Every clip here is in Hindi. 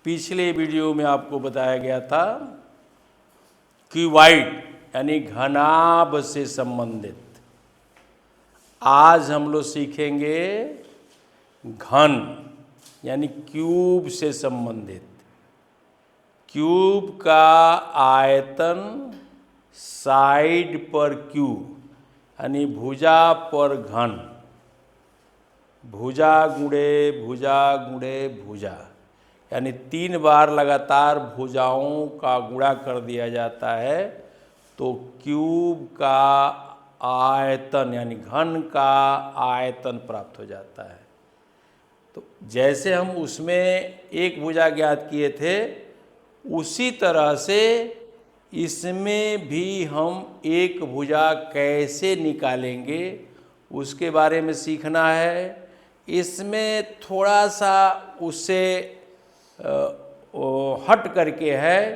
पिछले वीडियो में आपको बताया गया था क्यूबॉइड यानी घनाभ से संबंधित। आज हम लोग सीखेंगे घन यानी क्यूब से संबंधित। क्यूब का आयतन साइड पर क्यूब यानी भुजा पर घन, भुजा गुणे भुजा गुणे भुजा, यानी 3 बार लगातार भुजाओं का गुणा कर दिया जाता है तो क्यूब का आयतन यानी घन का आयतन प्राप्त हो जाता है। तो जैसे हम उसमें एक भुजा ज्ञात किए थे उसी तरह से इसमें भी हम एक भुजा कैसे निकालेंगे उसके बारे में सीखना है। इसमें थोड़ा सा उससे हट करके है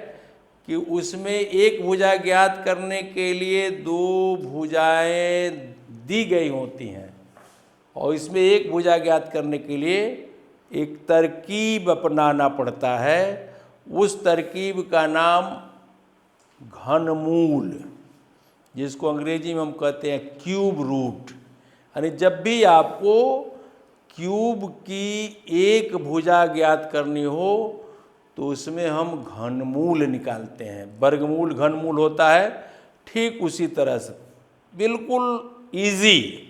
कि उसमें एक भुजा ज्ञात करने के लिए 2 भुजाएं दी गई होती हैं और इसमें एक भुजा ज्ञात करने के लिए एक तरकीब अपनाना पड़ता है। उस तरकीब का नाम घनमूल, जिसको अंग्रेजी में हम कहते हैं क्यूब रूट। यानी जब भी आपको क्यूब की एक भुजा ज्ञात करनी हो तो उसमें हम घनमूल निकालते हैं। वर्गमूल घनमूल होता है, ठीक उसी तरह से बिल्कुल इजी।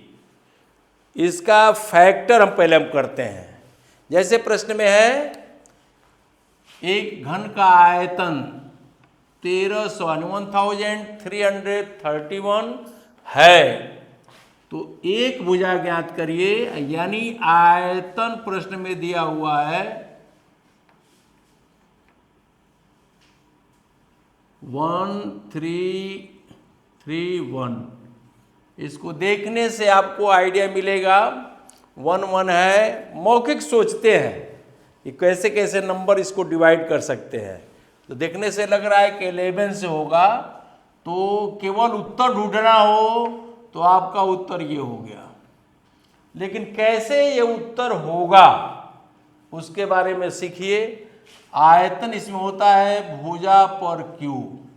इसका फैक्टर हम पहले करते हैं। जैसे प्रश्न में है एक घन का आयतन 1331 है तो एक भुजा ज्ञात करिए, यानी आयतन प्रश्न में दिया हुआ है 1331। इसको देखने से आपको आइडिया मिलेगा 1 है। मौखिक सोचते हैं कि कैसे कैसे नंबर इसको डिवाइड कर सकते हैं, तो देखने से लग रहा है कि 11 से होगा। तो केवल उत्तर ढूंढना हो तो आपका उत्तर ये हो गया, लेकिन कैसे ये उत्तर होगा उसके बारे में सीखिए। आयतन इसमें होता है भुजा पर क्यूब,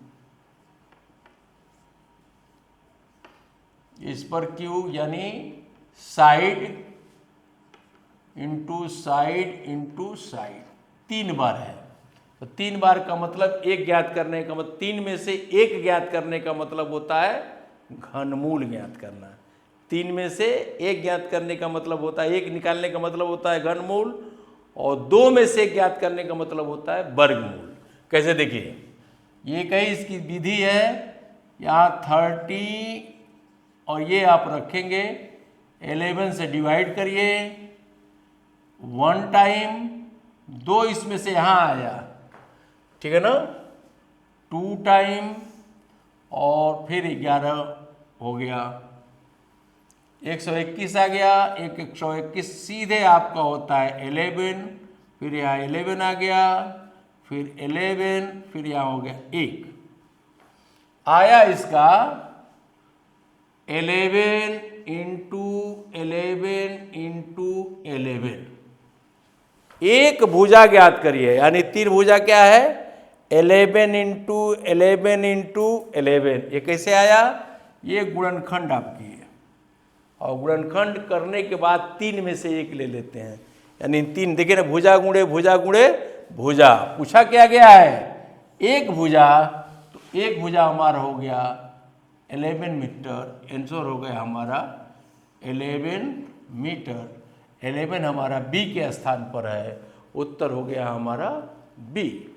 इस पर क्यूब यानी side into side into side 3 बार है। तो 3 बार का मतलब एक ज्ञात करने का मतलब 3 में से एक ज्ञात करने का मतलब होता है घनमूल ज्ञात करना। 3 में से एक ज्ञात करने का मतलब होता है, एक निकालने का मतलब होता है घनमूल, और 2 में से एक ज्ञात करने का मतलब होता है वर्गमूल। कैसे देखिए, ये कहीं इसकी विधि है, यहाँ 30 और ये आप रखेंगे 11 से डिवाइड करिए 1 टाइम, 2 इसमें से यहाँ आया, ठीक है ना, 2 टाइम और फिर 11 हो गया, 121 आ गया। 121 सीधे आपका होता है 11, फिर यहाँ 11 आ गया, फिर 11, फिर यहाँ हो गया 1 आया। इसका 11 इंटू 11 इंटू 11, एक भुजा ज्ञात करिए, यानी 3 भुजा क्या है 11 इंटू 11 इंटू 11। ये कैसे आया, ये गुणनखंड आपकी है, और गुणनखंड करने के बाद 3 में से एक ले लेते हैं, यानी 3 देखिए ना, भुजा गुणे भुजा गुणे भुजा। पूछा क्या गया है एक भुजा, तो एक भुजा हमारा हो गया 11 मीटर। आंसर हो गया हमारा 11 मीटर। 11 हमारा बी के स्थान पर है, उत्तर हो गया हमारा बी।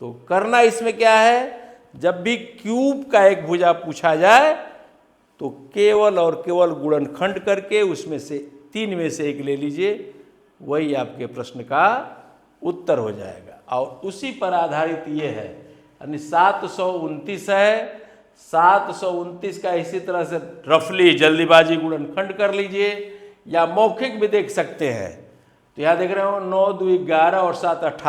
तो करना इसमें क्या है, जब भी क्यूब का एक भुजा पूछा जाए तो केवल और केवल गुणनखंड करके उसमें से 3 में से एक ले लीजिए, वही आपके प्रश्न का उत्तर हो जाएगा। और उसी पर आधारित ये है, यानी 729 है। 729 का इसी तरह से रफली जल्दीबाजी गुणनखंड कर लीजिए, या मौखिक भी देख सकते हैं। तो यहाँ देख रहे हो 9 2 11 और 7 18।